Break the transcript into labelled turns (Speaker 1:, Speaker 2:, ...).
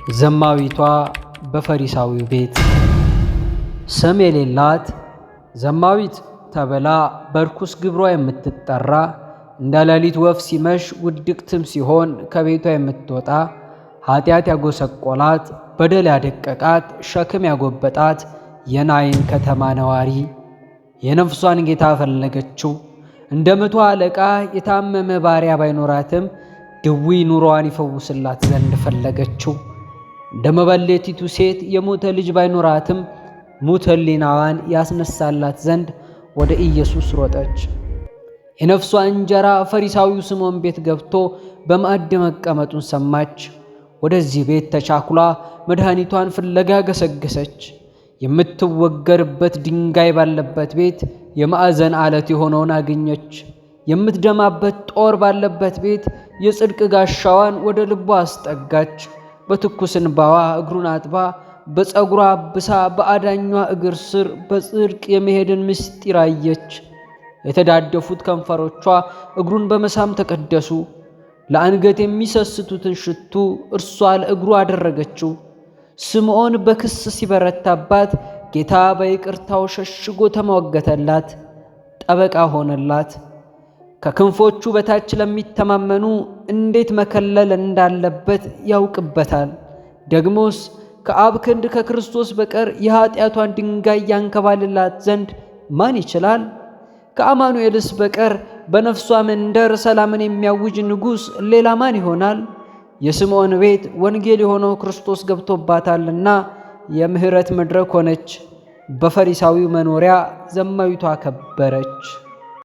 Speaker 1: ዘማዊቷ በፈሪሳዊው ቤት። ስም የሌላት ዘማዊት ተብላ በርኩስ ግብሯ የምትጠራ እንደ ሌሊት ወፍ ሲመሽ ውድቅትም ሲሆን ከቤቷ የምትወጣ ኃጢአት ያጎሰቆላት በደል ያደቀቃት ሸክም ያጎበጣት የናይን ከተማ ነዋሪ የነፍሷን ጌታ ፈለገችው። እንደ መቶ አለቃ የታመመ ባሪያ ባይኖራትም ድዊ ኑሮዋን ይፈውስላት ዘንድ ፈለገችው። እንደ መበለቲቱ ሴት የሞተ ልጅ ባይኖራትም ሙት ሕሊናዋን ያስነሳላት ዘንድ ወደ ኢየሱስ ሮጠች። የነፍሷ እንጀራ ፈሪሳዊው ስምዖን ቤት ገብቶ በማዕድ መቀመጡን ሰማች። ወደዚህ ቤት ተቻኩላ መድኃኒቷን ፍለጋ ገሰገሰች። የምትወገርበት ድንጋይ ባለበት ቤት የማዕዘን ዓለት የሆነውን አገኘች። የምትደማበት ጦር ባለበት ቤት የጽድቅ ጋሻዋን ወደ ልቧ አስጠጋች። በትኩስ እንባዋ እግሩን አጥባ በፀጉሯ አብሳ በአዳኟ እግር ስር በጽድቅ የመሄድን ምስጢር አየች። የተዳደፉት ከንፈሮቿ እግሩን በመሳም ተቀደሱ። ለአንገት የሚሰስቱትን ሽቱ እርሷ ለእግሩ አደረገችው። ስምዖን በክስ ሲበረታባት ጌታ በይቅርታው ሸሽጎ ተሟገተላት፣ ጠበቃ ሆነላት። ከክንፎቹ በታች ለሚተማመኑ እንዴት መከለል እንዳለበት ያውቅበታል። ደግሞስ ከአብ ክንድ ከክርስቶስ በቀር የኃጢአቷን ድንጋይ ያንከባልላት ዘንድ ማን ይችላል? ከአማኑኤልስ በቀር በነፍሷ መንደር ሰላምን የሚያውጅ ንጉሥ ሌላ ማን ይሆናል? የስምዖን ቤት ወንጌል የሆነው ክርስቶስ ገብቶባታልና የምሕረት መድረክ ሆነች። በፈሪሳዊው መኖሪያ ዘማዊቷ ከበረች።